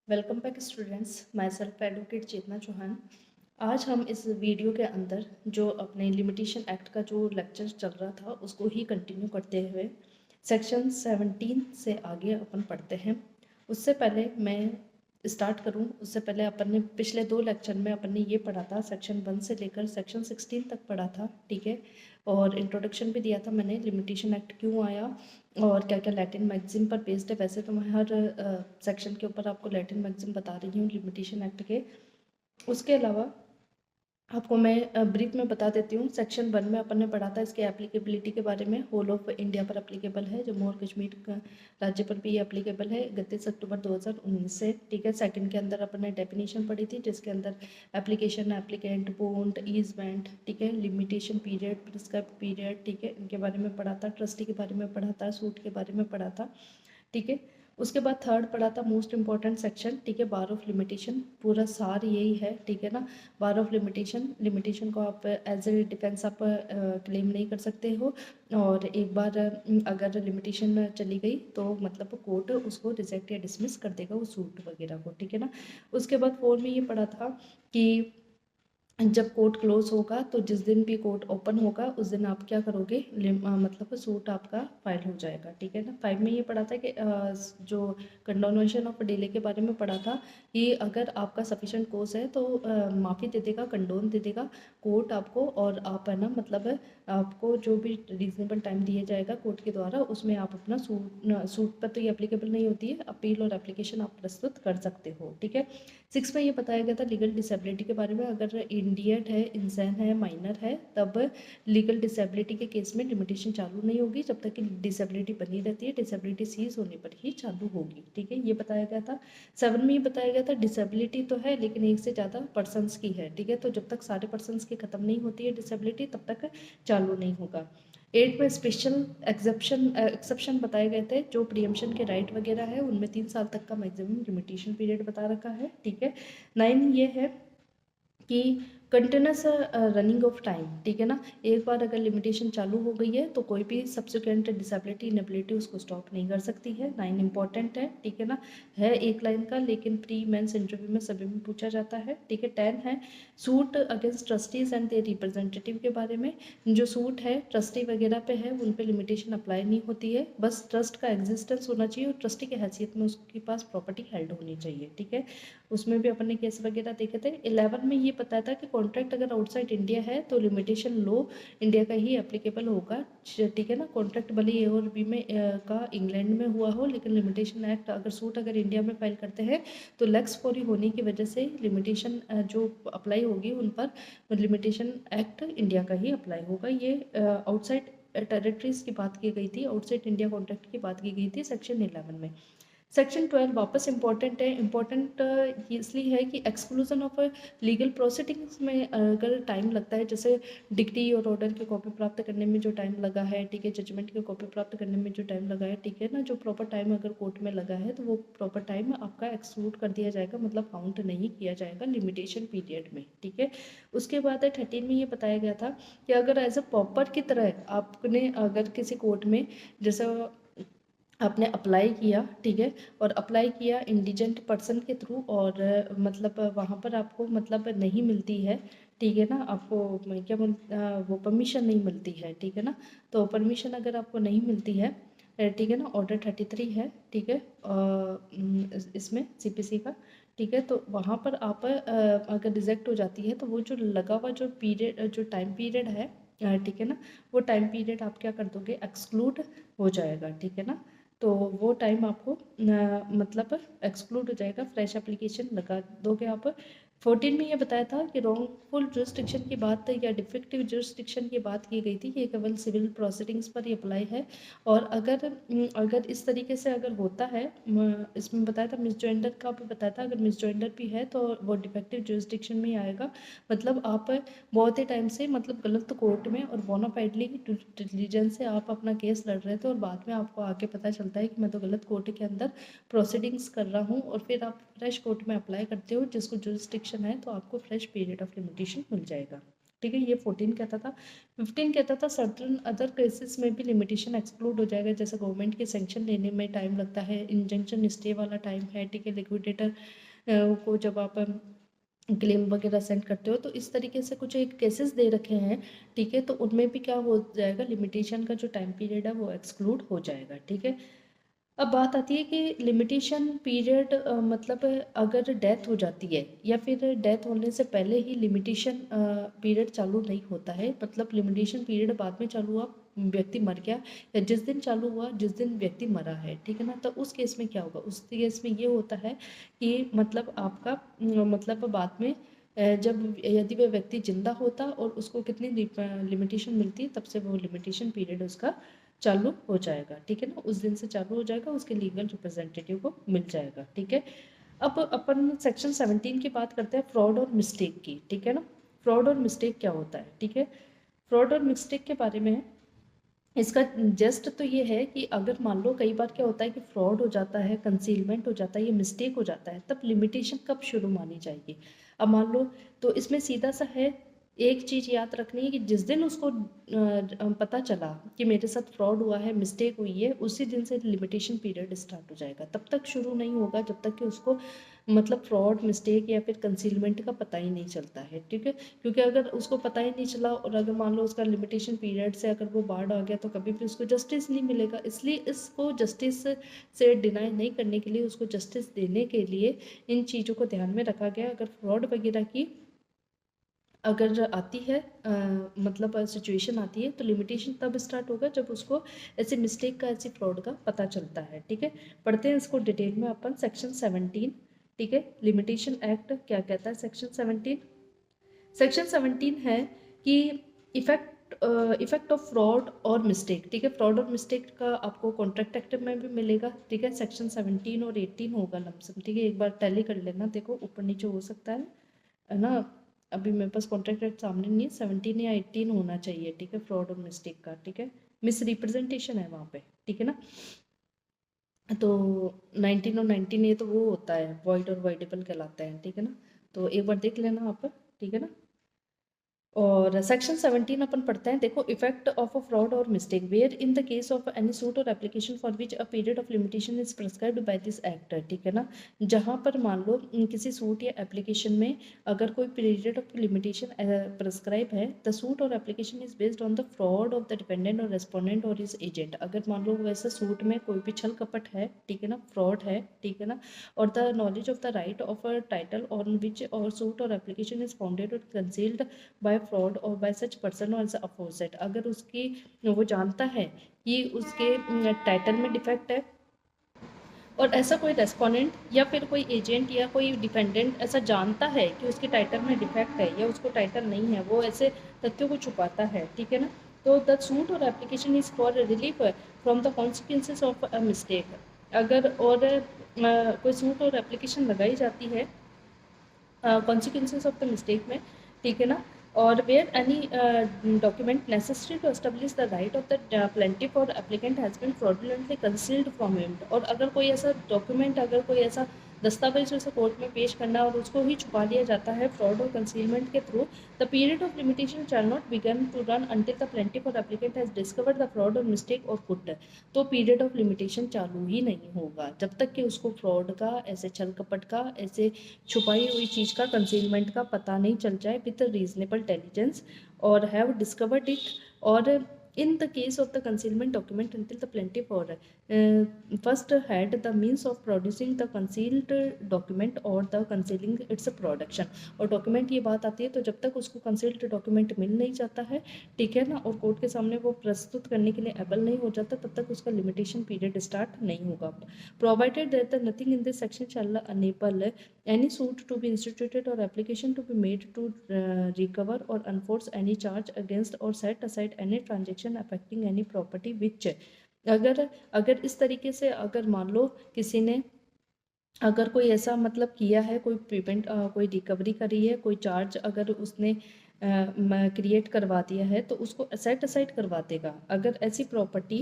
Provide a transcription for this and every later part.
Welcome back students, myself advocate Chetna Chauhan. आज हम इस वीडियो के अंदर जो अपने लिमिटेशन एक्ट का जो लेक्चर चल रहा था उसको ही कंटिन्यू करते हुए सेक्शन 17 से आगे अपन पढ़ते हैं। उससे पहले मैं स्टार्ट करूं उससे पहले अपन ने पिछले 2 लेक्चर में अपन ने ये पढ़ा था, सेक्शन 1 से लेकर सेक्शन 16 तक पढ़ा था, ठीक है। और इंट्रोडक्शन भी दिया था मैंने, लिमिटेशन एक्ट क्यों आया और क्या क्या लैटिन मैगजीन पर बेस्ड है। वैसे तो मैं हर सेक्शन के ऊपर आपको लैटिन मैगजीन बता रही हूँ लिमिटेशन एक्ट के। उसके अलावा आपको मैं ब्रीफ में बता देती हूँ। सेक्शन 1 में अपन ने पढ़ा था इसके एप्लीकेबिलिटी के बारे में। होल ऑफ इंडिया पर एप्लीकेबल है, जम्मू और कश्मीर राज्य पर भी ये एप्लीकेबल है 31 अक्टूबर 2019 से, ठीक है। सेकंड के अंदर अपन ने डेफिनेशन पढ़ी थी जिसके अंदर एप्लीकेशन, एप्लीकेंट, बॉन्ड, ईजमेंट, ठीक है, लिमिटेशन पीरियड, प्रिस्क्राइब पीरियड, ठीक है, इनके बारे में पढ़ा था। ट्रस्टी के बारे में पढ़ा था, सूट के बारे में पढ़ा था, ठीक है। उसके बाद थर्ड पढ़ा था मोस्ट इंपॉर्टेंट सेक्शन, ठीक है, बार ऑफ लिमिटेशन। पूरा सार यही है, ठीक है ना। बार ऑफ लिमिटेशन, लिमिटेशन को आप एज ए डिफेंस आप क्लेम नहीं कर सकते हो, और एक बार अगर लिमिटेशन चली गई तो मतलब कोर्ट उसको रिजेक्ट या डिसमिस कर देगा वो सूट वगैरह को, ठीक है ना। उसके बाद 4 में ये पढ़ा था कि जब कोर्ट क्लोज होगा तो जिस दिन भी कोर्ट ओपन होगा उस दिन आप क्या करोगे, मतलब सूट आपका फाइल हो जाएगा, ठीक है ना। 5 में ये पढ़ा था कि जो कंडोनेशन ऑफ डिले के बारे में पढ़ा था कि अगर आपका सफिशेंट कोर्स है तो माफ़ी दे देगा, कंडोन दे देगा कोर्ट आपको, और आप है ना मतलब आपको जो भी रीजनेबल टाइम दिया जाएगा कोर्ट के द्वारा उसमें आप अपना सूट पर तो ये एप्लीकेबल नहीं होती है, अपील और एप्लीकेशन आप प्रस्तुत कर सकते हो, ठीक है। 6 में ये बताया गया था लीगल डिसेबिलिटी के बारे में। अगर इंडियड है, इंसान है, माइनर है, तब लीगल डिसेबिलिटी के केस में लिमिटेशन चालू नहीं होगी जब तक कि डिसेबिलिटी बनी रहती है, डिसेबिलिटी सीज होने पर ही चालू होगी, ठीक है, ये बताया गया था। 7 में ये बताया गया था डिसेबिलिटी तो है लेकिन एक से ज़्यादा पर्सनस की है, ठीक है, तो जब तक सारे पर्सनस की खत्म नहीं होती है डिसेबिलिटी तब तक चालू नहीं होगा। 8 में स्पेशल एक्सेप्शन बताए गए थे, जो प्रीएम्पशन के राइट वगैरह है उनमें 3 साल तक का मैक्सिमम लिमिटेशन पीरियड बता रखा है, ठीक है। 9 ये है कि कंटिन्यूस रनिंग ऑफ टाइम, ठीक है ना। एक बार अगर लिमिटेशन चालू हो गई है तो कोई भी सब्सिक्वेंट डिसेबिलिटी इनेबिलिटी उसको स्टॉप नहीं कर सकती है। 9 इंपॉर्टेंट है, ठीक है ना, है एक लाइन का लेकिन प्री मेंस इंटरव्यू में सभी में पूछा जाता है, ठीक है। 10 है suit against trustees and their representative के बारे में। जो सूट है ट्रस्टी वगैरह पे है उन पे लिमिटेशन अप्लाई नहीं होती है, बस ट्रस्ट का एग्जिस्टेंस होना चाहिए और ट्रस्टी की हैसियत में उसके पास प्रॉपर्टी हेल्ड होनी चाहिए, ठीक है। उसमें भी अपन ने केस वगैरह देखे थे। 11 में ये पता था कि कॉन्ट्रैक्ट अगर आउटसाइड इंडिया है तो लिमिटेशन लो इंडिया का ही एप्लीकेबल होगा, ठीक है ना। कॉन्ट्रैक्ट भले ए और बी में का इंग्लैंड में हुआ हो लेकिन लिमिटेशन एक्ट अगर सूट अगर इंडिया में फाइल करते हैं तो लेक्स फॉरी होने की वजह से लिमिटेशन जो अप्लाई होगी उन पर लिमिटेशन एक्ट इंडिया का ही अप्लाई होगा। ये आउटसाइड टेरिटरीज की बात की गई थी, आउटसाइड इंडिया कॉन्ट्रैक्ट की बात की गई थी सेक्शन 11 में। सेक्शन 12 वापस इंपॉर्टेंट है। इंपॉर्टेंट इसलिए है कि एक्सक्लूजन ऑफ लीगल प्रोसीडिंग्स में अगर टाइम लगता है, जैसे डिक्टी और ऑर्डर की कॉपी प्राप्त करने में जो टाइम लगा है, ठीक है, जजमेंट की कॉपी प्राप्त करने में जो टाइम लगा है, ठीक है ना, जो प्रॉपर टाइम अगर कोर्ट में लगा है तो वो प्रॉपर टाइम आपका एक्सक्लूड कर दिया जाएगा, मतलब काउंट नहीं किया जाएगा लिमिटेशन पीरियड में, ठीक है। उसके बाद है 13 में ये बताया गया था कि अगर एज अ प्रॉपर की तरह आपने अगर किसी कोर्ट में जैसे आपने अप्लाई किया, ठीक है, और अप्लाई किया इंडिजेंट पर्सन के थ्रू और मतलब वहाँ पर आपको मतलब नहीं मिलती है, ठीक है ना, आपको क्या वो परमिशन नहीं मिलती है, ठीक है ना। तो परमिशन अगर आपको नहीं मिलती है, ठीक है ना, ऑर्डर 33 है, ठीक है, इसमें सीपीसी का, ठीक है, तो वहाँ पर आप अगर रिजेक्ट हो जाती है तो वो जो लगा हुआ जो पीरियड जो टाइम पीरियड है, ठीक है ना, वो टाइम पीरियड आप क्या कर दोगे, एक्सक्लूड हो जाएगा, ठीक है ना। तो वो टाइम आपको मतलब एक्सक्लूड हो जाएगा, फ्रेश एप्लीकेशन लगा दोगे आप। 14 में ये बताया था कि रॉन्गफुल जुरिस्डिक्शन की बात या डिफेक्टिव जुरिस्डिक्शन की बात की गई थी, ये केवल सिविल प्रोसीडिंग्स पर ही अप्लाई है। और अगर इस तरीके से अगर होता है, इसमें बताया था मिसजॉइंडर का भी बताया था, अगर मिसजॉइंडर भी है तो वो डिफेक्टिव जुरिस्डिक्शन में ही आएगा, मतलब आप बहुत ही टाइम से मतलब गलत कोर्ट में और बोनाफाइडली डिलीजेंस से आप अपना केस लड़ रहे थे और बाद में आपको आके पता चलता है कि मैं तो गलत कोर्ट के अंदर प्रोसीडिंग्स कर रहा हूँ, और फिर आप फ्रेश कोर्ट में अप्लाई करते हो जिसको जुरिस्डिक्शन है तो आपको फ्रेश पीरियड ऑफ लिमिटेशन मिल जाएगा, ठीक ठीक है, ये 14 कहता था। 15 कहता था सर्टन अदर केसेस में भी लिमिटेशन एक्सक्लूड हो जाएगा, जैसे गवर्नमेंट के सैंक्शन लेने में टाइम लगता है, इंजंक्शन स्टे वाला टाइम है, ठीक है, लिक्विडेटर को जब आप क्लेम वगैरह सेंड करते हो, तो इस तरीके से कुछ एक केसेस दे रखे हैं, ठीक है, तो उनमें भी क्या हो जाएगा, लिमिटेशन का जो टाइम पीरियड है वो एक्सक्लूड हो जाएगा, ठीक है। अब बात आती है कि लिमिटेशन पीरियड मतलब अगर डेथ हो जाती है या फिर डेथ होने से पहले ही लिमिटेशन पीरियड चालू नहीं होता है, मतलब लिमिटेशन पीरियड बाद में चालू हुआ, व्यक्ति मर गया, या जिस दिन चालू हुआ जिस दिन व्यक्ति मरा है, ठीक है ना, तो उस केस में क्या होगा, उस केस में ये होता है कि मतलब आपका मतलब बाद में जब यदि वह व्यक्ति जिंदा होता और उसको कितनी लिमिटेशन मिलती, तब से वो लिमिटेशन पीरियड उसका चालू हो जाएगा, ठीक है ना, उस दिन से चालू हो जाएगा, उसके लीगल रिप्रेजेंटेटिव को मिल जाएगा, ठीक है। अब अपन सेक्शन 17 की बात करते हैं, फ्रॉड और मिस्टेक की, ठीक है ना। फ्रॉड और मिस्टेक क्या होता है, ठीक है, फ्रॉड और मिस्टेक के बारे में इसका जस्ट तो ये है कि अगर मान लो कई बार क्या होता है कि फ्रॉड हो जाता है, कंसीलमेंट हो जाता है, ये मिस्टेक हो जाता है, तब लिमिटेशन कब शुरू मानी जाएगी। अब मान लो, तो इसमें सीधा सा है, एक चीज़ याद रखनी है कि जिस दिन उसको पता चला कि मेरे साथ फ्रॉड हुआ है, मिस्टेक हुई है, उसी दिन से लिमिटेशन पीरियड स्टार्ट हो जाएगा, तब तक शुरू नहीं होगा जब तक कि उसको मतलब फ्रॉड, मिस्टेक या फिर कंसीलमेंट का पता ही नहीं चलता है, ठीक है। क्योंकि अगर उसको पता ही नहीं चला और अगर मान लो उसका लिमिटेशन पीरियड से अगर वो बाहर आ गया, तो कभी भी उसको जस्टिस नहीं मिलेगा। इसलिए इसको जस्टिस से डिनाई नहीं करने के लिए, उसको जस्टिस देने के लिए इन चीज़ों को ध्यान में रखा गया। अगर फ्रॉड वगैरह की अगर आती है मतलब सिचुएशन आती है, तो लिमिटेशन तब स्टार्ट होगा जब उसको ऐसे मिस्टेक का, ऐसी फ्रॉड का पता चलता है, ठीक है। पढ़ते हैं इसको डिटेल में अपन, सेक्शन 17, ठीक है, लिमिटेशन एक्ट क्या कहता है। सेक्शन 17 है कि effect of fraud or mistake, ठीक है, फ्रॉड और मिस्टेक का आपको कॉन्ट्रैक्ट एक्ट में भी मिलेगा, ठीक है, सेक्शन 17 और 18 होगा लमसम, ठीक है, एक बार टैली कर लेना, देखो ऊपर नीचे हो सकता है ना। अभी मेरे पास कॉन्ट्रैक्ट एक्ट सामने नहीं है, 17 या 18 होना चाहिए, ठीक है, फ्रॉड और मिस्टेक का, ठीक है, मिस रिप्रेजेंटेशन है वहाँ पे, ठीक है ना। तो 19 और 19 ये तो वो होता है, वॉइड और वॉइडेबल कहलाता है, ठीक है ना, तो एक बार देख लेना आप, ठीक है ना। और सेक्शन 17 अपन पढ़ते हैं, देखो, effect of a fraud or mistake where in the case of any suit or application for which a period of limitation is prescribed by this act, ठीक है ना। जहाँ पर मान लो किसी सूट या एप्लीकेशन में अगर कोई पीरियड ऑफ लिमिटेशन प्रिस्क्राइब है, the suit or application is based on the fraud of the dependent और रेस्पोंडेंट और इज एजेंट। अगर मान लो वैसे सूट में कोई भी छल कपट है, ठीक है ना, फ्रॉड है, ठीक है ना, और the knowledge of the right of a title on which और suit or application is founded और कंसील्ड बाय फ्रॉड और बाय सच पर्सन और अपोजिट, अगर उसकी वो जानता है कि उसके टाइटल में डिफेक्ट है और ऐसा कोई रेस्पोनेंट या फिर कोई एजेंट या कोई डिफेंडेंट ऐसा जानता है कि उसके टाइटल में डिफेक्ट है या उसको टाइटल नहीं है, वो ऐसे तथ्यों को छुपाता है, ठीक है ना, तो the suit or application is for relief from the consequences of a mistake. अगर और कोई सूट और एप्लीकेशन लगाई जाती है consequences of the mistake में, ठीक है ना, और where any document necessary to establish the right of the plaintiff or applicant has been fraudulently concealed from him, और अगर कोई ऐसा डॉक्यूमेंट, अगर कोई ऐसा दस्तावेज उसे कोर्ट में पेश करना और उसको ही छुपा लिया जाता है फ्रॉड और कंसीलमेंट के through, the period of limitation shall not begin to run until the plaintiff or applicant has discovered the fraud or mistake or put, तो पीरियड ऑफ लिमिटेशन चालू ही नहीं होगा जब तक कि उसको फ्रॉड का, ऐसे छल कपट का, ऐसे छुपाई हुई चीज़ का, कंसीलमेंट का पता नहीं चल जाए विद रीजनेबल टेलिजेंस और हैव डिस्कवर्ड इट, और in the case of the concealment document until the plaintiff or first had the means of producing the concealed document or the concealing its production, और document ये बात आती है तो जब तक उसको कंसील्ड डॉक्यूमेंट मिल नहीं जाता है, ठीक है ना, और कोर्ट के सामने वो प्रस्तुत करने के लिए एबल नहीं हो जाता, तब तक उसका लिमिटेशन पीरियड स्टार्ट नहीं होगा। Provided that the nothing in this section shall enable any suit to be instituted or application to be made to recover or enforce any charge against or set aside any transaction affecting any property which, अगर अगर इस तरीके से अगर मान लो किसी ने अगर कोई ऐसा मतलब किया है, कोई पेमेंट कोई रिकवरी करी है, कोई चार्ज अगर उसने क्रिएट करवा दिया है, तो उसको सेट असाइड करवा देगा। अगर ऐसी property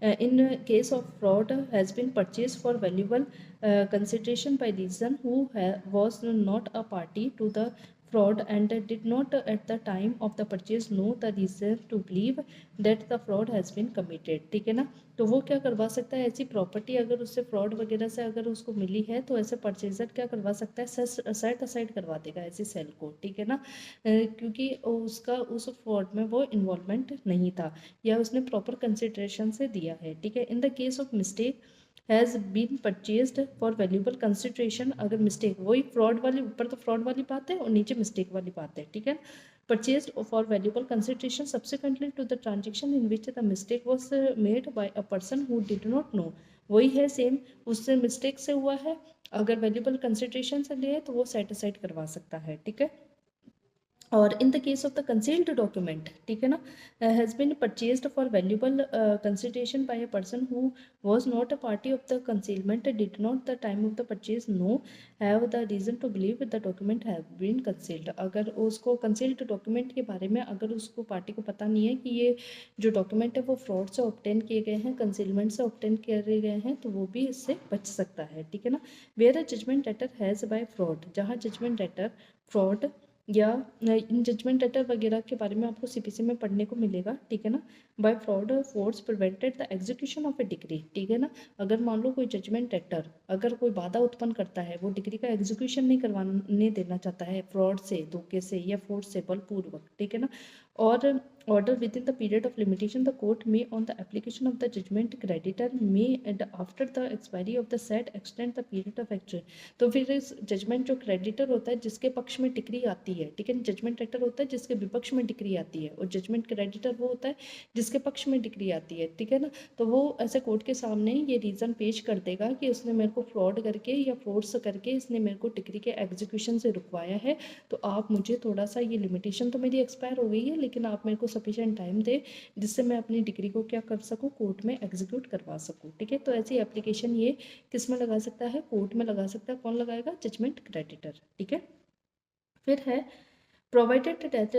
in case of fraud has been purchase for valuable consideration by reason who was not a party to the fraud and did not at the time of the purchase know the reason to believe that the fraud has been committed, ठीक है ना। तो वो क्या करवा सकता है, ऐसी प्रॉपर्टी अगर उससे फ्रॉड वगैरह से अगर उसको मिली है तो ऐसे परचेजर क्या करवा सकता है, सेट असाइड करवा देगा ऐसी सेल को, ठीक है ना, क्योंकि उसका उस फ्रॉड में वो इन्वॉल्वमेंट नहीं था या उसने प्रॉपर कंसिडरेशन से दिया है, ठीक है। In the case of mistake has been purchased for valuable consideration, अगर मिस्टेक, वही फ्रॉड वाली, ऊपर तो फ्रॉड वाली बात है और नीचे मिस्टेक वाली बात है, ठीक है। Purchased for valuable consideration subsequently to the transaction in which the mistake was made by a person who did not know, वही है सेम, उससे मिस्टेक से हुआ है, अगर वैल्यूबल कंसिडरेशन से लिए तो वो सेट असाइड करवा सकता है, ठीक है। और in the case of the concealed document, ठीक है ना, has been purchased for valuable consideration by a person who was not a party of the concealment, did not the time of the purchase know have the reason to believe the document have been concealed, अगर उसको concealed document के बारे में अगर उसको party को पता नहीं है कि ये जो डॉक्यूमेंट है वो फ्रॉड से ऑब्टेन किए गए हैं, कंसीलमेंट से ऑब्टेन किए गए हैं, तो वो भी इससे बच सकता है, ठीक है ना। Where a judgement letter has by fraud, जहाँ जजमेंट लेटर फ्रॉड या इन जजमेंट लेटर वगैरह के बारे में आपको सीपीसी में पढ़ने को मिलेगा, ठीक है ना। Bye fraud force prevented the execution of a degree, ठीक है ना, अगर मान लो कोई जजमेंट लेटर अगर कोई बाधा उत्पन्न करता है, वो डिग्री का एग्जीक्यूशन नहीं करवाने देना चाहता है फ्रॉड से, धोखे से या फोर्स से बलपूर्वक, ठीक है ना, और order within the period of limitation the court may on the application of the judgment creditor may and after the expiry of the said extend the period of action, तो फिर इस जजमेंट जो क्रेडिटर होता है जिसके पक्ष में decree आती है, ठीक है, जजमेंट लेटर होता है जिसके विपक्ष में डिक्री आती है और जजमेंट क्रेडिटर वो होता है जिसके पक्ष में डिक्री आती है, ठीक है ना। तो वो ऐसे कोर्ट के सामने ये रीज़न पेश कर देगा कि उसने मेरे को फ्रॉड करके या फोर्स करके इसने मेरे को डिग्री के एग्जीक्यूशन से रुकवाया है, तो आप मुझे थोड़ा सा, ये लिमिटेशन तो मेरी एक्सपायर हो गई है लेकिन आप मेरे को सफिशिएंट टाइम दे जिससे मैं अपनी डिग्री को क्या कर सकूँ, कोर्ट में एग्जीक्यूट करवा सकूँ, ठीक है। तो ऐसी एप्लीकेशन ये किस में लगा सकता है, कोर्ट में लगा सकता है, कौन लगाएगा, जजमेंट क्रेडिटर, ठीक है। फिर है provided that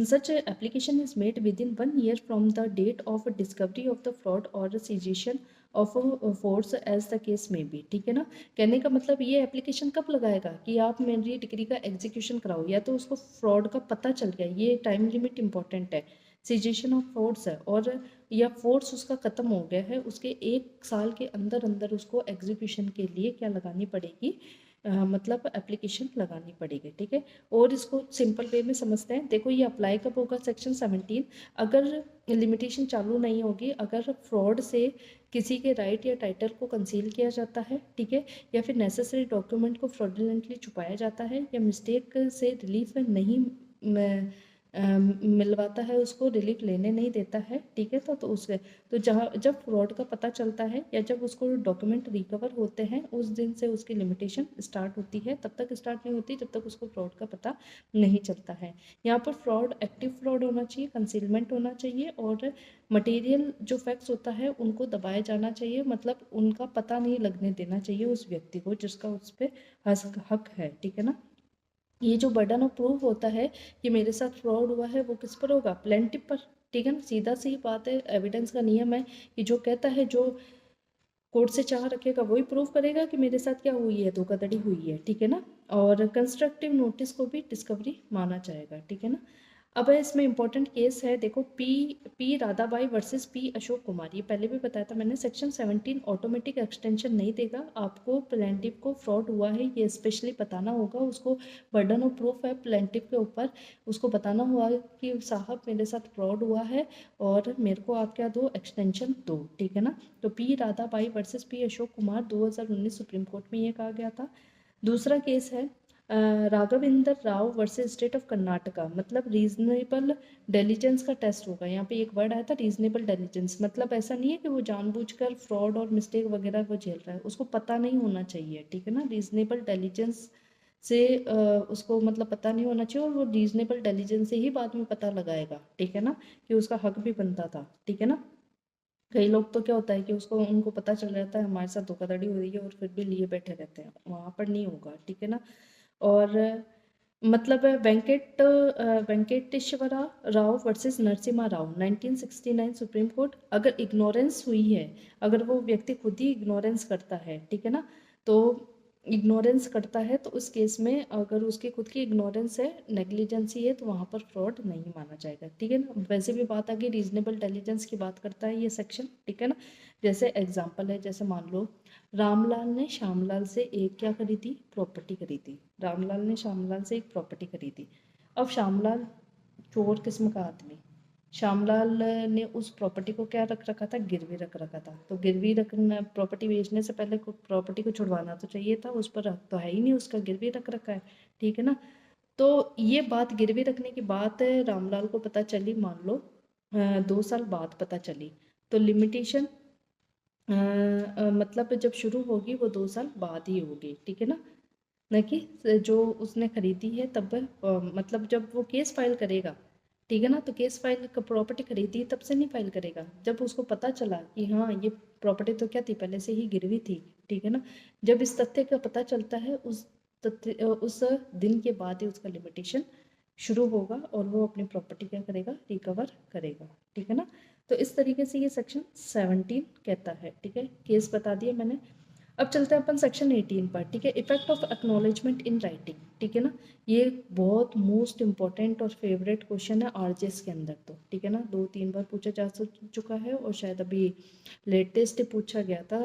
such a application is made within 1 year from the date of discovery of the fraud or seizure of force as the case may be, ठीक है ना। कहने का मतलब ये एप्लीकेशन कब लगाएगा कि आप मेरी डिग्री का एग्जीक्यूशन कराओ, या तो उसको फ्रॉड का पता चल गया, ये टाइम लिमिट इंपॉर्टेंट है, सीजेशन ऑफ फोर्स है, और या फोर्स उसका ख़त्म हो गया है, उसके 1 साल के अंदर अंदर उसको एग्जीक्यूशन के लिए क्या लगानी पड़ेगी, मतलब एप्लीकेशन लगानी पड़ेगी, ठीक है। और इसको सिंपल वे में समझते हैं, देखो ये अप्लाई कब होगा, सेक्शन 17, अगर लिमिटेशन चालू नहीं होगी, अगर फ्रॉड से किसी के राइट या टाइटल को कंसील किया जाता है, ठीक है, या फिर नेसेसरी डॉक्यूमेंट को फ्रॉडुलेंटली छुपाया जाता है, या मिस्टेक से रिलीफ नहीं मिलवाता है, उसको रिलीफ लेने नहीं देता है, ठीक है। तो उसके तो जहाँ जब फ्रॉड का पता चलता है या जब उसको डॉक्यूमेंट रिकवर होते हैं उस दिन से उसकी लिमिटेशन स्टार्ट होती है, तब तक स्टार्ट नहीं होती जब तक उसको फ्रॉड का पता नहीं चलता है। यहाँ पर फ्रॉड, एक्टिव फ्रॉड होना चाहिए, कंसीलमेंट होना चाहिए, और मटेरियल जो फैक्ट्स होता है उनको दबाया जाना चाहिए, मतलब उनका पता नहीं लगने देना चाहिए उस व्यक्ति को जिसका उस पर हक है, ठीक है ना। ये जो बर्डन ऑफ प्रूफ होता है कि मेरे साथ फ्रॉड हुआ है वो किस पर होगा, प्लेंटिफ पर, ठीक है ना, सीधा सी बात है, एविडेंस का नियम है कि जो कहता है, जो कोर्ट से चाह रखेगा वही प्रूफ करेगा कि मेरे साथ क्या हुई है, धोखाधड़ी हुई है, ठीक है ना। और कंस्ट्रक्टिव नोटिस को भी डिस्कवरी माना जाएगा, ठीक है ना। अब इसमें इंपॉर्टेंट केस है, देखो P Radhabai versus P Ashok Kumar, ये पहले भी बताया था मैंने, सेक्शन 17 ऑटोमेटिक एक्सटेंशन नहीं देगा, आपको प्लेंटिफ को फ्रॉड हुआ है ये स्पेशली बताना होगा, उसको बर्डन ऑफ प्रूफ है प्लेंटिफ के ऊपर, उसको बताना हुआ कि साहब मेरे साथ फ्रॉड हुआ है और मेरे को आप क्या दो, एक्सटेंशन दो, ठीक है ना। तो P Radhabai versus P Ashok Kumar 2019 supreme court में ये कहा गया था। दूसरा केस है Raghavendra Rao versus state of Karnataka, मतलब रीजनेबल डेलीजेंस का टेस्ट होगा, यहाँ पे एक वर्ड आया था रीजनेबल डेलीजेंस, मतलब ऐसा नहीं है कि वो जानबूझकर फ्रॉड और मिस्टेक वगैरह वो झेल रहा है, उसको पता नहीं होना चाहिए, ठीक है ना। रीजनेबल डेलीजेंस से उसको मतलब पता नहीं होना चाहिए, और वो रीजनेबल डेलीजेंस से ही बाद में पता लगाएगा, ठीक है ना, कि उसका हक भी बनता था, ठीक है ना। कई लोग तो क्या होता है कि उसको उनको पता चल जाता है हमारे साथ धोखाधड़ी हो रही है और फिर भी लिए बैठे रहते हैं, वहाँ पर नहीं होगा, ठीक है ना। और मतलब Venkateshwara Rao versus Narasimha Rao 1969 Supreme Court, अगर इग्नोरेंस हुई है, अगर वो व्यक्ति खुद ही इग्नोरेंस करता है, ठीक है ना, तो इग्नोरेंस करता है तो उस केस में अगर उसकी खुद की इग्नोरेंस है, नेग्लिजेंसी है, तो वहाँ पर फ्रॉड नहीं माना जाएगा, ठीक है ना। वैसे भी बात आ गई रीजनेबल इंटेलिजेंस की, बात करता है ये सेक्शन, ठीक है ना। जैसे एग्जांपल है, जैसे मान लो रामलाल ने श्यामलाल से एक क्या खरीदी, प्रॉपर्टी खरीदी। रामलाल ने श्यामलाल से एक प्रॉपर्टी खरीदी। अब श्यामलाल चोर किस्म का आदमी, श्यामलाल ने उस प्रॉपर्टी को क्या रख रखा था, गिरवी रख रखा था। तो गिरवी रखना, प्रॉपर्टी बेचने से पहले प्रॉपर्टी को छुड़वाना तो चाहिए था, उस पर हक तो है ही नहीं, उसका गिरवी रख रखा है, ठीक है ना। तो ये बात गिरवी रखने की बात रामलाल को पता चली, मान लो 2 साल बाद पता चली, तो लिमिटेशन मतलब जब शुरू होगी वो 2 साल बाद ही होगी, ठीक है ना। न कि जो उसने खरीदी है तब मतलब जब वो केस फाइल करेगा, ठीक है ना, तो केस फाइल का प्रॉपर्टी खरीदी तब से नहीं फाइल करेगा, जब उसको पता चला कि हाँ ये प्रॉपर्टी तो क्या थी, पहले से ही गिरवी थी, ठीक है ना। जब इस तथ्य का पता चलता है उस तथ्य उस दिन के बाद ही उसका लिमिटेशन शुरू होगा और वो अपनी प्रॉपर्टी क्या करेगा, रिकवर करेगा, ठीक है ना। तो इस तरीके से ये सेक्शन 17 कहता है, ठीक है। केस बता दिया मैंने। अब चलते हैं अपन सेक्शन 18 पर, ठीक है। Effect of acknowledgement in writing, ठीक है ना। ये बहुत मोस्ट इंपॉर्टेंट और फेवरेट क्वेश्चन है आरजेएस के अंदर, तो ठीक है ना, 2-3 बार पूछा जा चुका है और शायद अभी लेटेस्ट पूछा गया था,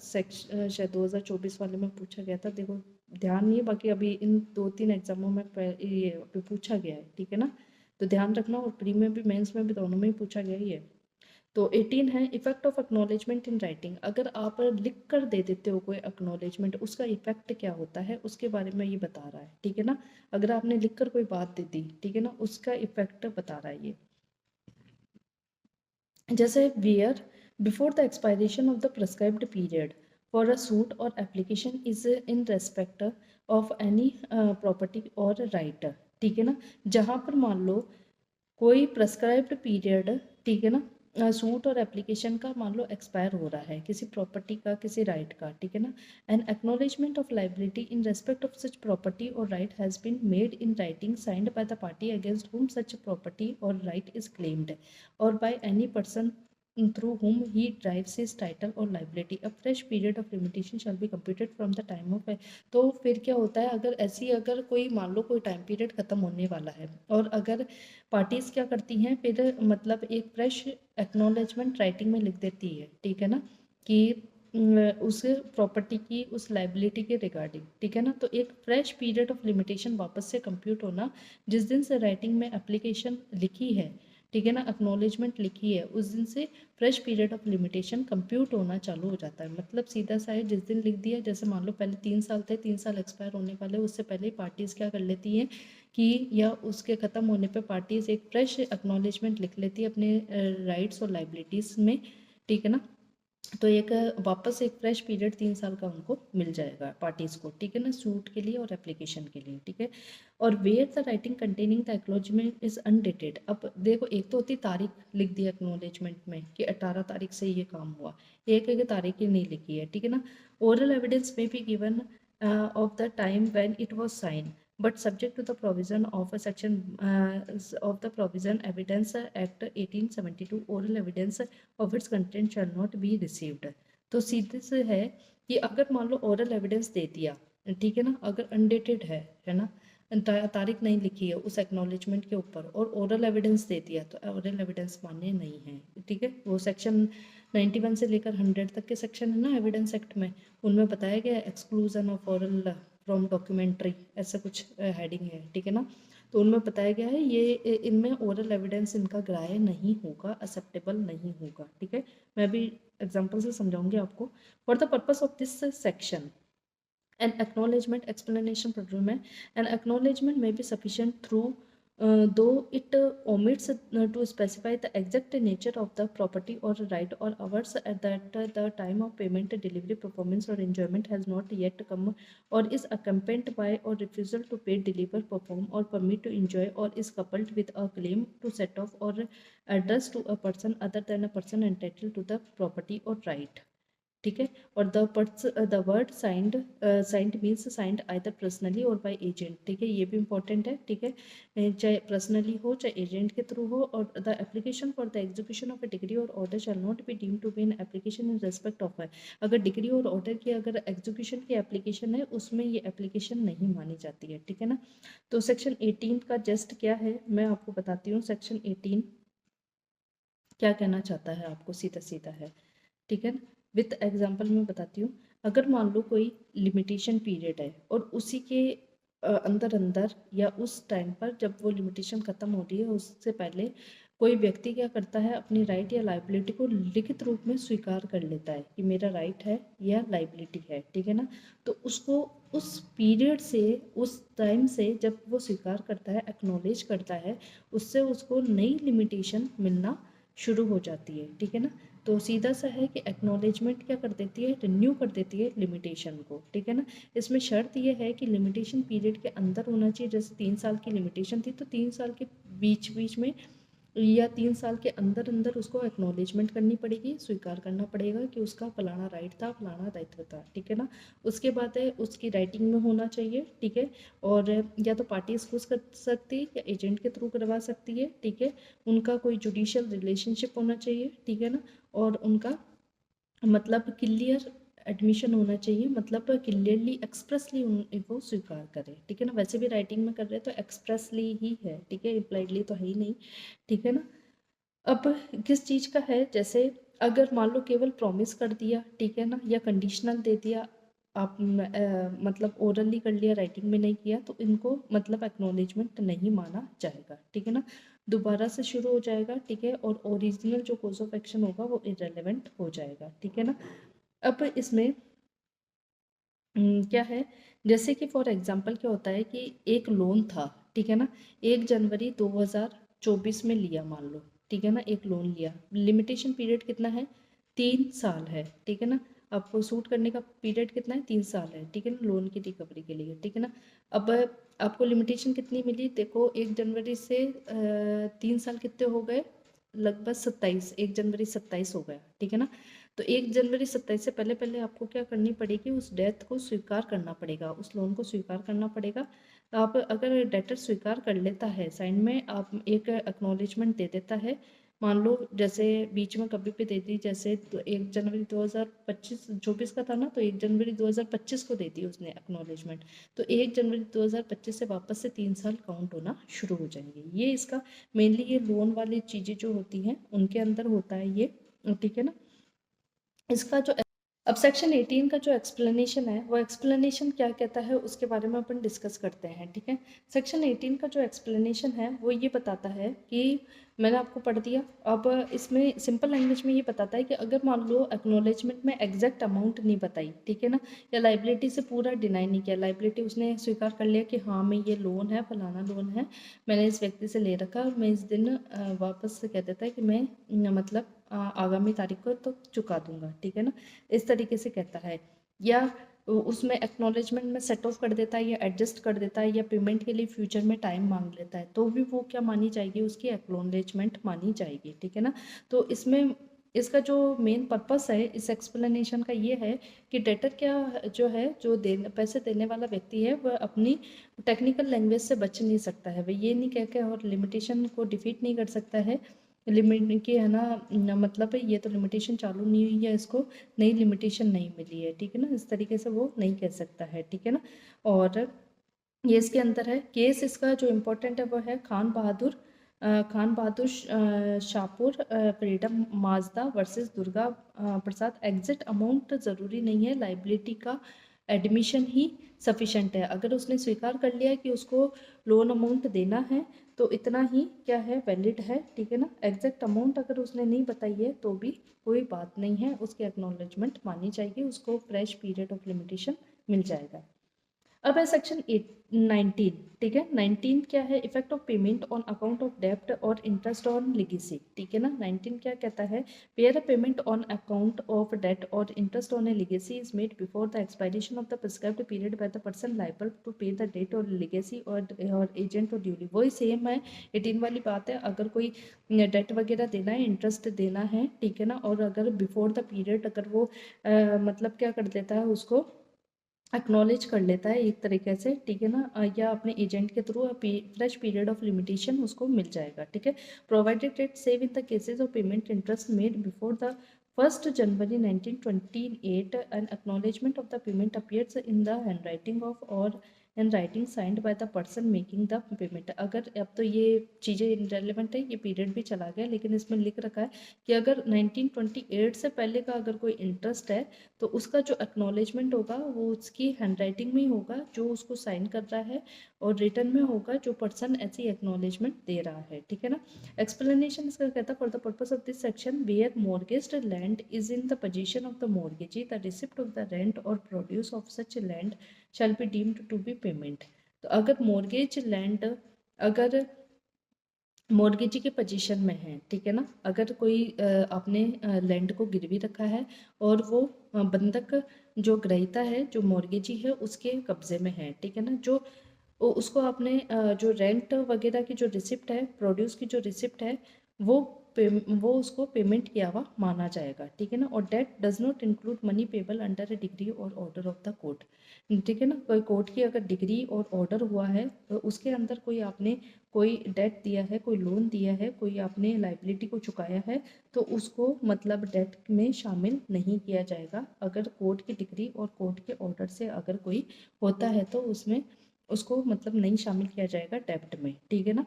सेक्शन शायद 2024 वाले में पूछा गया था, देखो ध्यान नहीं है, बाकी अभी इन 2-3 एग्जामों में ये अभी पूछा गया है, ठीक है ना। तो ध्यान रखना, और प्री में भी मेंस में भी दोनों में ही पूछा गया ही है। तो 18 है effect of acknowledgement in writing. अगर आप लिख कर दे देते हो कोई एक्नॉलेजमेंट, उसका इफेक्ट क्या होता है उसके बारे में ये बता रहा है, ठीक है ना। अगर आपने लिख कर कोई बात दे दी, ठीक है ना, उसका इफेक्ट बता रहा है ये। जैसे where before the expiration of the prescribed period for a suit or application is in respect of any property or right, ठीक है ना। जहाँ पर मान लो कोई प्रेस्क्राइब्ड पीरियड, ठीक है ना, सूट और एप्लीकेशन का मान लो एक्सपायर हो रहा है, किसी प्रॉपर्टी का, किसी राइट का, ठीक है ना। An acknowledgement of liability in respect of such property or right has been made in writing signed by the party against whom such property or right is claimed or by any person through whom he derives his title or liability. A fresh period of limitation shall be computed from the time of। तो फिर क्या होता है, अगर ऐसी अगर कोई मान लो कोई टाइम पीरियड खत्म होने वाला है और अगर पार्टीज क्या करती हैं फिर, मतलब एक फ्रेश एक्नॉलेजमेंट राइटिंग में लिख देती है, ठीक है ना, कि उस प्रॉपर्टी की, उस लाइबिलिटी के रिगार्डिंग, ठीक है ना। तो एक फ्रेश पीरियड ऑफ लिमिटेशन वापस से कंप्यूट होना, जिस दिन से राइटिंग में एप्लीकेशन लिखी है, ठीक है ना, एक्नॉलेजमेंट लिखी है, उस दिन से fresh period of limitation compute होना चालू हो जाता है। मतलब सीधा सा है, जिस दिन लिख दिया, जैसे मान लो पहले 3 साल थे, 3 साल एक्सपायर होने वाले, उससे पहले ही पार्टीज क्या कर लेती हैं कि, या उसके ख़त्म होने पे पार्टीज एक फ्रेश एक्नॉलेजमेंट लिख लेती है अपने राइट्स और लाइबिलिटीज़ में, ठीक है ना। तो एक वापस एक फ्रेश पीरियड 3 साल का उनको मिल जाएगा पार्टीज को, ठीक है ना, सूट के लिए और एप्लीकेशन के लिए, ठीक है। और where the writing containing the acknowledgement is undated. अब देखो, एक तो होती तारीख लिख दी एक्नॉलेजमेंट में कि 18 तारीख से ये काम हुआ, एक है कि तारीख ही नहीं लिखी है, ठीक है ना। ओरल एविडेंस में भी given of the time when it was sign but subject to the provision of a section of the Provision Evidence Act 1872, oral evidence of its content shall not be received। तो सीधे से है कि अगर मान लो oral evidence दे दिया, ठीक है ना, अगर अनडेटेड है ना, तारीख नहीं लिखी है उस एक्नॉलेजमेंट के ऊपर, और ओरल एविडेंस दे दिया, तो ओरल एविडेंस मान्य नहीं है, ठीक है। वो सेक्शन 91 से लेकर 100 तक के सेक्शन है ना एविडेंस एक्ट में, उनमें बताया गया exclusion of oral from documentary, ऐसा कुछ हेडिंग है, ठीक है ना। तो उनमें बताया गया है ये इनमें ओरल एविडेंस इनका ग्राह्य नहीं होगा, एक्सेप्टेबल नहीं होगा, ठीक है। मैं भी एग्जांपल से समझाऊंगी आपको। For the purpose of this section an acknowledgement explanation problem में an acknowledgement may be sufficient through though it omits to specify the exact nature of the property or right or hours at that the time of payment, delivery, performance or enjoyment has not yet come or is accompanied by or refusal to pay, deliver, perform or permit to enjoy or is coupled with a claim to set off or address to a person other than a person entitled to the property or right, ठीक है। और the word signed means signed either personally और by agent, ठीक है, ये भी important है, ठीक है, चाहे पर्सनली हो चाहे एजेंट के थ्रू हो। और the application for the execution of a decree or order shall not be deemed to be an application in respect of है, अगर डिग्री और ऑर्डर की अगर एग्जीक्यूशन की एप्लीकेशन है उसमें ये एप्लीकेशन नहीं मानी जाती है, ठीक है ना। तो सेक्शन 18 का जस्ट क्या है मैं आपको बताती हूँ। सेक्शन 18 क्या कहना चाहता है आपको, सीधा सीधा है, ठीक है ना। विथ एग्जांपल मैं बताती हूँ। अगर मान लो कोई लिमिटेशन पीरियड है और उसी के अंदर अंदर या उस टाइम पर जब वो लिमिटेशन ख़त्म हो रही है उससे पहले कोई व्यक्ति क्या करता है, अपनी राइट या लाइबिलिटी को लिखित रूप में स्वीकार कर लेता है कि मेरा राइट है या लाइबिलिटी है, ठीक है ना। तो उसको उस पीरियड से, उस टाइम से जब वो स्वीकार करता है, एक्नॉलेज करता है, उससे उसको नई लिमिटेशन मिलना शुरू हो जाती है, ठीक है ना। तो सीधा सा है कि एक्नॉलेजमेंट क्या कर देती है, रिन्यू कर देती है लिमिटेशन को, ठीक है ना। इसमें शर्त यह है कि लिमिटेशन पीरियड के अंदर होना चाहिए। जैसे 3 साल की लिमिटेशन थी तो 3 साल के बीच बीच में या 3 साल के अंदर अंदर उसको एक्नॉलेजमेंट करनी पड़ेगी, स्वीकार करना पड़ेगा कि उसका फलाना राइट था, फलाना दायित्व था, ठीक है ना। उसके बाद है उसकी राइटिंग में होना चाहिए, ठीक है। और या तो पार्टी एक्सक्यूज कर सकती है या एजेंट के थ्रू करवा सकती है, ठीक है। उनका कोई जुडिशियल रिलेशनशिप होना चाहिए, ठीक है ना। और उनका मतलब क्लियर एडमिशन होना चाहिए, मतलब क्लियरली एक्सप्रेसली वो स्वीकार करें, ठीक है ना। वैसे भी राइटिंग में कर रहे हैं तो एक्सप्रेसली ही है, ठीक है, इम्प्लाइडली तो है ही नहीं, ठीक है ना। अब किस चीज़ का है, जैसे अगर मान लो केवल प्रॉमिस कर दिया, ठीक है ना, या कंडीशनल दे दिया, आप मतलब ओरली कर लिया, राइटिंग में नहीं किया, तो इनको मतलब एक्नॉलेजमेंट नहीं माना जाएगा, ठीक है ना। दोबारा से शुरू हो जाएगा, ठीक है, और ओरिजिनल जो कोर्स ऑफ एक्शन होगा वो इरेलीवेंट हो जाएगा, ठीक है ना। अब इसमें क्या है, जैसे कि फॉर एग्जांपल क्या होता है कि एक लोन था, ठीक है ना, 1 जनवरी 2024 में लिया मान लो, ठीक है ना, एक लोन लिया, लिमिटेशन पीरियड कितना है, 3 साल है, ठीक है ना। आपको सूट करने का पीरियड कितना है, 3 साल है, ठीक है ना, लोन की रिकवरी के लिए, ठीक है ना। अब आपको लिमिटेशन कितनी मिली, देखो 1 जनवरी से 3 साल कितने हो गए, लगभग 27, 1 जनवरी 27 हो गया, ठीक है ना। तो 1 जनवरी 27 से पहले पहले आपको क्या करनी पड़ेगी, उस डेथ को स्वीकार करना पड़ेगा, उस लोन को स्वीकार करना पड़ेगा। आप अगर डेटर स्वीकार कर लेता है, साइन में आप एक एक्नॉलेजमेंट दे देता है, मान लो जैसे बीच में कभी भी दे दी, जैसे तो 1 जनवरी 2025 24 का था ना, तो 1 जनवरी 2025 को दे दी उसने एक्नॉलेजमेंट, तो 1 जनवरी 2025 से वापस से 3 साल काउंट होना शुरू हो जाएंगे। ये इसका मेनली ये लोन वाली चीज़ें जो होती हैं उनके अंदर होता है ये, ठीक है ना। इसका जो अब सेक्शन 18 का जो एक्सप्लेनेशन है वो एक्सप्लेनेशन क्या कहता है उसके बारे में अपन डिस्कस करते हैं, ठीक है। सेक्शन 18 का जो एक्सप्लेनेशन है वो ये बताता है कि मैंने आपको पढ़ दिया, अब इसमें सिंपल लैंग्वेज में ये बताता है कि अगर मान लो एक्नॉलेजमेंट में एग्जैक्ट अमाउंट नहीं बताई, ठीक है ना, या लाइबिलिटी से पूरा डिनाई नहीं किया, लाइबिलिटी उसने स्वीकार कर लिया कि हाँ मैं ये लोन है, फलाना लोन है, मैंने इस व्यक्ति से ले रखा और मैं इस दिन वापस से कह देता है कि मैं मतलब आगामी तारीख को तो चुका दूंगा, ठीक है ना, इस तरीके से कहता है। या उसमें एक्नॉलेजमेंट में सेट ऑफ कर देता है या एडजस्ट कर देता है या पेमेंट के लिए फ्यूचर में टाइम मांग लेता है, तो भी वो क्या मानी जाएगी, उसकी एक्नॉलेजमेंट मानी जाएगी, ठीक है ना। तो इसमें इसका जो मेन पर्पस है इस एक्सप्लेनेशन का ये है कि डेटर क्या जो है, जो पैसे देने वाला व्यक्ति है वह अपनी टेक्निकल लैंग्वेज से बच नहीं सकता है, वह ये नहीं कह के और लिमिटेशन को डिफीट नहीं कर सकता है, लिमिट की है ना, मतलब है ये तो लिमिटेशन चालू नहीं हुई है, इसको नई लिमिटेशन नहीं मिली है, ठीक है ना, इस तरीके से वो नहीं कह सकता है, ठीक है ना। और ये इसके अंदर है केस, इसका जो इम्पोर्टेंट है वो है Khan Bahadur Shahpur Fredoom Mazda versus Durga Prasad. Exact amount ज़रूरी नहीं है, लाइबिलिटी का एडमिशन ही सफिशेंट है। अगर उसने स्वीकार कर लिया कि उसको लोन अमाउंट देना है तो इतना ही क्या है, वैलिड है, ठीक है ना। एग्जैक्ट अमाउंट अगर उसने नहीं बताई है तो भी कोई बात नहीं है, उसकी एक्नॉलेजमेंट मानी जाएगी, उसको फ्रेश पीरियड ऑफ लिमिटेशन मिल जाएगा। अब है सेक्शन 19, ठीक है। 19 क्या है, effect of payment on account of डेब्ट और इंटरेस्ट ऑन लिगेसी, ठीक है ना। 19 क्या कहता है, where a payment on account of debt or interest on a legacy is made before the expiration of the prescribed period by the person liable to pay the debt or legacy or agent or duly. वही same है 18 वाली बात है। अगर कोई date वगैरह देना है, इंटरेस्ट देना है, ठीक है ना, और अगर बिफोर द पीरियड अगर वो मतलब क्या कर देता है, उसको एक्नॉलेज कर लेता है एक तरीके से, ठीक है ना, या अपने एजेंट के through fresh period of limitation उसको मिल जाएगा, ठीक है। Provided it save in the cases of payment interest made before the 1st January 1928 an acknowledgement of the payment appears in the handwriting of or and writing signed by the person making the payment. अगर अब तो ये चीज़ें इनरेलेवेंट है, ये period भी चला गया, लेकिन इसमें लिख रखा है कि अगर 1928 से पहले का अगर कोई इंटरेस्ट है तो उसका जो एक्नॉलेजमेंट होगा वो उसकी हैंडराइटिंग में ही होगा, जो उसको साइन कर रहा है, और रिटर्न में होगा जो पर्सन ऐसी एक्नॉलेजमेंट दे रहा है, ठीक है ना। एक्सप्लेनेशन इसका कहता है, for the purpose of this section where mortgaged land is in the position of the mortgagee the receipt of the rent or produce of such land shall be deemed to be payment. तो अगर mortgage land अगर mortgagee के position में है, ठीक है ना, अगर कोई अपने लैंड को गिरवी रखा है और वो बंधक जो ग्रहीता है, जो मॉर्गेजी है, उसके कब्जे में है, ठीक है ना, जो उसको अपने जो रेंट वगैरह की जो रिसिप्ट है, प्रोड्यूस की जो रिसिप्ट है, वो वो उसको पेमेंट किया हुआ माना जाएगा, ठीक है ना। और date does not include money payable under A decree or order of the court, ठीक है ना। कोई कोर्ट की अगर डिग्री और ऑर्डर हुआ है तो उसके अंदर कोई आपने कोई डेट दिया है, कोई लोन दिया है, कोई आपने लाइबिलिटी को चुकाया है, तो उसको मतलब डेट में शामिल नहीं किया जाएगा। अगर कोर्ट की डिग्री और कोर्ट के ऑर्डर से अगर कोई होता है तो उसमें उसको मतलब नहीं शामिल किया जाएगा डेब्ट में, ठीक है ना।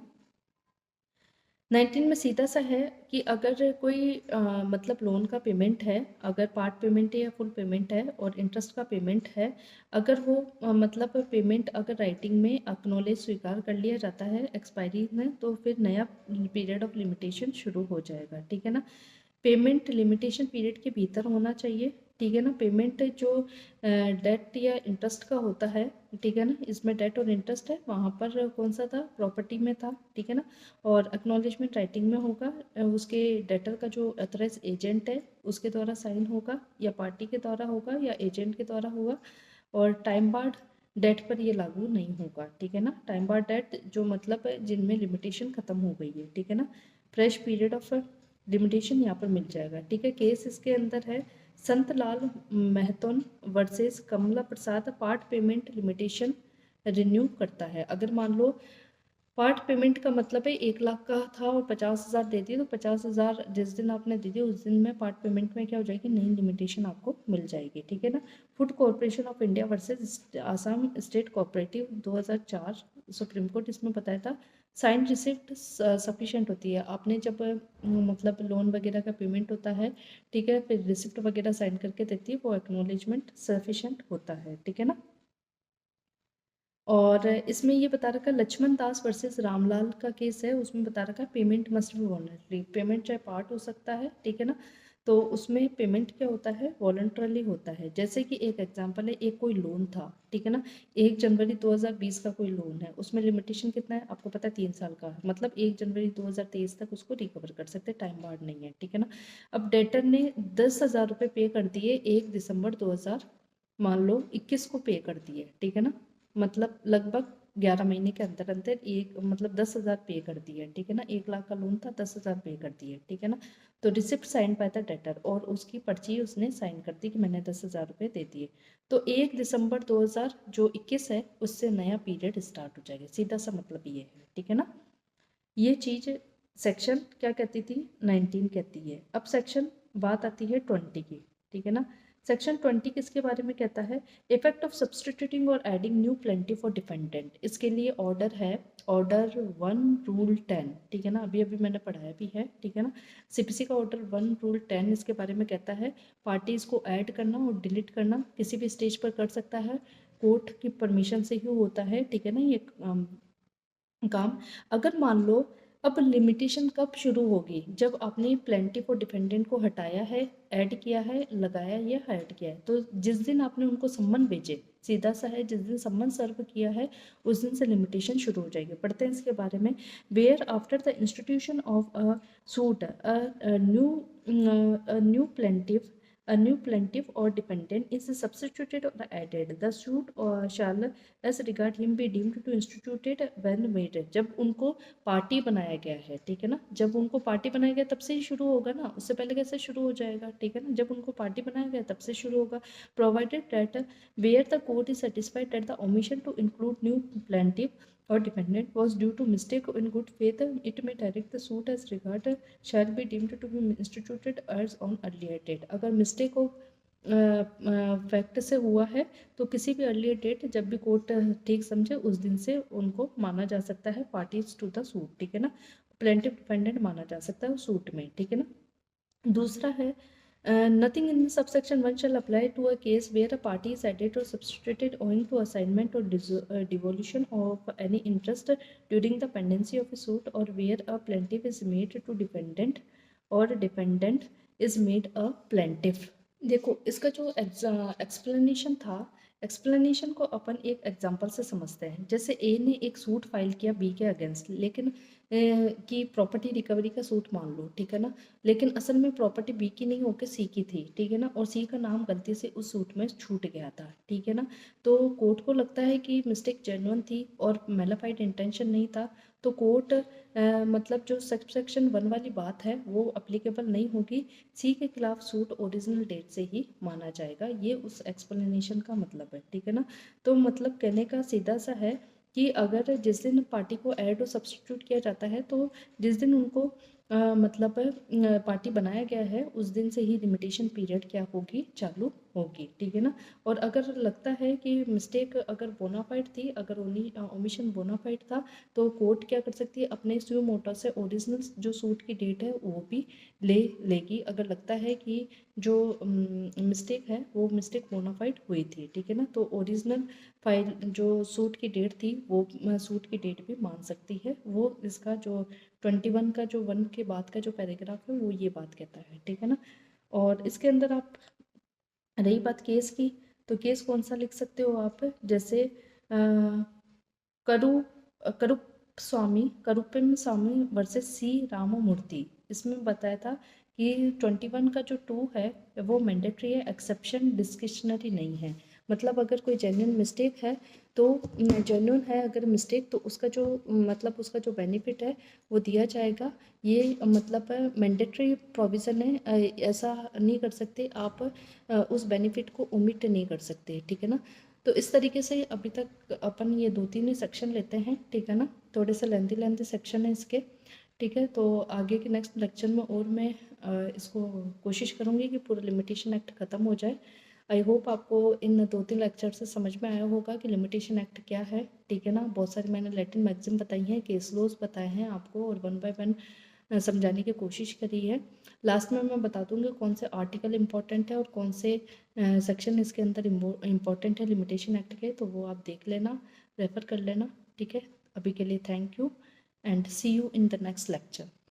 19 में सीधा सा है कि अगर कोई मतलब लोन का पेमेंट है, अगर पार्ट पेमेंट है या फुल पेमेंट है और इंटरेस्ट का पेमेंट है, अगर वो मतलब पेमेंट अगर राइटिंग में एक्नॉलेज स्वीकार कर लिया जाता है एक्सपायरी में, तो फिर नया पीरियड ऑफ लिमिटेशन शुरू हो जाएगा, ठीक है ना। पेमेंट लिमिटेशन पीरियड के भीतर होना चाहिए, ठीक है ना। पेमेंट जो डेट या इंटरेस्ट का होता है, ठीक है ना, इसमें डेट और इंटरेस्ट है, वहाँ पर कौन सा था, प्रॉपर्टी में था, ठीक है ना। और एक्नॉलेजमेंट राइटिंग में होगा, उसके डेटर का जो अथराइज एजेंट है उसके द्वारा साइन होगा, या पार्टी के द्वारा होगा, या एजेंट के द्वारा होगा। और टाइम बार्ड डेट पर ये लागू नहीं होगा, ठीक है ना। टाइम बार्ड डेट जो मतलब है जिनमें लिमिटेशन खत्म हो गई है, ठीक है ना, फ्रेश पीरियड ऑफ लिमिटेशन यहाँ पर मिल जाएगा, ठीक है। केस इसके अंदर है संत लाल महतोन वर्सेस कमला प्रसाद, पार्ट पेमेंट लिमिटेशन रिन्यू करता है। अगर मान लो पार्ट पेमेंट का मतलब है 1 लाख का था और 50,000 दे दिए, तो 50,000 जिस दिन आपने दे दिए उस दिन में पार्ट पेमेंट में क्या हो जाएगी, नई लिमिटेशन आपको मिल जाएगी, ठीक है ना। Food corporation of India versus Assam state cooperative 2004 supreme court इसमें बताया था, साइन रिसिप्ट सफिशिएंट होती है। आपने जब मतलब लोन वगैरह का पेमेंट होता है, ठीक है, फिर रिसिप्ट वगैरह साइन करके देती है, वो एक्नॉलेजमेंट सफिशिएंट होता है, ठीक है ना। और इसमें ये बता रखा है लक्ष्मण दास वर्सेस रामलाल का केस है, उसमें बता रखा है payment must be voluntary. Payment चाहे पार्ट हो सकता है, ठीक है ना, तो उसमें पेमेंट क्या होता है, वॉलंटरली होता है। जैसे कि एक एग्जांपल है, एक कोई लोन था, ठीक है ना, 1 जनवरी 2020 का कोई लोन है, उसमें लिमिटेशन कितना है आपको पता है, 3 साल का, मतलब 1 जनवरी 2023 तक उसको रिकवर कर सकते, टाइम बार्ड नहीं है, ठीक है ना। अब डेटर ने 10,000 रुपये पे कर दिए 1 दिसंबर 2000 मान लो 21 को पे कर दिए, ठीक है ना, मतलब लगभग 11 महीने के अंदर अंदर एक मतलब 10,000 पे कर दिए, ठीक है ना। 1 लाख का लोन था, 10,000 पे कर दिए, ठीक है ना। तो रिसिप्ट साइन पाया था डेटर और उसकी पर्ची उसने साइन कर दी कि मैंने 10,000 रुपये दे दिए। तो 1 दिसंबर 2000 जो 21 है उससे नया पीरियड स्टार्ट हो जाएगा, सीधा सा मतलब ये है, ठीक है ना। ये चीज सेक्शन क्या कहती थी, 19 कहती है। अब सेक्शन बात आती है 20 की, ठीक है ना। सेक्शन 20 किसके बारे में कहता है, इफेक्ट ऑफ सब्सटीट्यूटिंग और adding new plenty for defendant. इसके लिए ऑर्डर है, ऑर्डर 1 रूल 10, ठीक है ना, अभी अभी मैंने पढ़ाया भी है, ठीक है ना। सीपीसी का ऑर्डर 1 रूल 10 इसके बारे में कहता है पार्टीज को ऐड करना और डिलीट करना किसी भी स्टेज पर कर सकता है, कोर्ट की परमिशन से ही होता है, ठीक है ना, ये काम। अगर मान लो अब लिमिटेशन कब शुरू होगी? जब आपने प्लेंटिफ और डिपेंडेंट को हटाया है, ऐड किया है, लगाया या हाइड किया है। तो जिस दिन आपने उनको सम्मन भेजे, सीधा सा है, जिस दिन सम्मन सर्व किया है उस दिन से लिमिटेशन शुरू हो जाएगी। पढ़ते हैं इसके बारे में। Where after the institution of a suit a new plaintiff or dependent is substituted or added, the suit or shall as regard him be deemed to instituted when made। जब उनको पार्टी बनाया गया है, ठीक है ना, जब उनको पार्टी बनाया गया तब से ही शुरू होगा ना, उससे पहले कैसे शुरू हो जाएगा, ठीक है ना, जब उनको पार्टी बनाया गया तब से शुरू होगा। Provided that where the court is satisfied that the omission to include new plaintiff or dependent was due to mistake in good faith, it may direct the suit as regard shall be deemed to be instituted as on earlier date। अगर mistake of fact से हुआ है तो किसी भी earlier date जब भी court ठीक समझे उस दिन से उनको माना जा सकता है पार्टीज टू द सूट, ठीक है ना, प्लेंटिफ डिपेंडेंट माना जा सकता है सूट में, ठीक है ना। दूसरा है nothing in subsection 1 shall apply to a case where a party is added or substituted owing to assignment or devolution of any interest during the pendency of a suit, or where a plaintiff is made to defendant or dependent is made a plaintiff। देखो इसका जो explanation था, explanation को अपन एक example से समझते हैं। जैसे ए ने एक सूट फाइल किया बी के अगेंस्ट, लेकिन कि प्रॉपर्टी रिकवरी का सूट मान लो, ठीक है ना, लेकिन असल में प्रॉपर्टी बी की नहीं होकर सी की थी, ठीक है ना, और सी का नाम गलती से उस सूट में छूट गया था, ठीक है ना। तो कोर्ट को लगता है कि मिस्टेक जेन्युइन थी और मेलाफाइड इंटेंशन नहीं था, तो कोर्ट मतलब जो सबसेक्शन 1 वाली बात है वो अप्लीकेबल नहीं होगी, सी के खिलाफ सूट ओरिजिनल डेट से ही माना जाएगा। ये उस एक्सप्लेनेशन का मतलब है, ठीक है ना। तो मतलब कहने का सीधा सा है कि अगर जिस दिन पार्टी को ऐड और सब्सटीट्यूट किया जाता है तो जिस दिन उनको मतलब पार्टी बनाया गया है उस दिन से ही लिमिटेशन पीरियड क्या होगी, चालू होगी, ठीक है ना। और अगर लगता है कि मिस्टेक अगर बोनाफाइड थी, अगर ओमिशन बोनाफाइड था, तो कोर्ट क्या कर सकती है, अपने स्यू मोटा से ओरिजिनल जो सूट की डेट है वो भी लेगी, अगर लगता है कि जो मिस्टेक है वो मिस्टेक बोनाफाइड हुई थी, ठीक है ना। तो ओरिजिनल फाइल जो सूट की डेट थी वो सूट की डेट भी मान सकती है। वो इसका जो 21 का जो 1 के बाद का जो पैराग्राफ है वो ये बात कहता है, ठीक है ना। और इसके अंदर आप, रही बात केस की, तो केस कौन सा लिख सकते हो आप, जैसे करू करुप्पम स्वामी वर्सेस सी राममूर्ति। इसमें बताया था कि 21 का जो 2 है वो मैंडेटरी है, एक्सेप्शन डिस्क्रिशनरी नहीं है। मतलब अगर कोई जेन्युइन मिस्टेक है तो जेन्युइन है अगर मिस्टेक, तो उसका जो मतलब उसका जो बेनिफिट है वो दिया जाएगा। ये मतलब मैंडेटरी प्रोविज़न है, ऐसा नहीं कर सकते आप, उस बेनिफिट को ओमिट नहीं कर सकते, ठीक है ना। तो इस तरीके से अभी तक अपन ये 2-3 ही सेक्शन लेते हैं, ठीक है ना, थोड़े से लेंथी सेक्शन है इसके, ठीक है। तो आगे के नेक्स्ट लेक्चर में और मैं इसको कोशिश करूँगी कि पूरा लिमिटेशन एक्ट ख़त्म हो जाए। आई होप आपको इन 2-3 लेक्चर से समझ में आया होगा कि लिमिटेशन एक्ट क्या है, ठीक है ना। बहुत सारी मैंने लैटिन मैगजीन बताई हैं, केस लॉज बताए हैं आपको, और 1 बाय 1 समझाने की कोशिश करी है। लास्ट में मैं बता दूंगी कौन से आर्टिकल इम्पोर्टेंट है और कौन से सेक्शन इसके अंदर इम्पोर्टेंट है लिमिटेशन एक्ट के, तो वो आप देख लेना, रेफर कर लेना, ठीक है। अभी के लिए thank you and see you in the next lecture.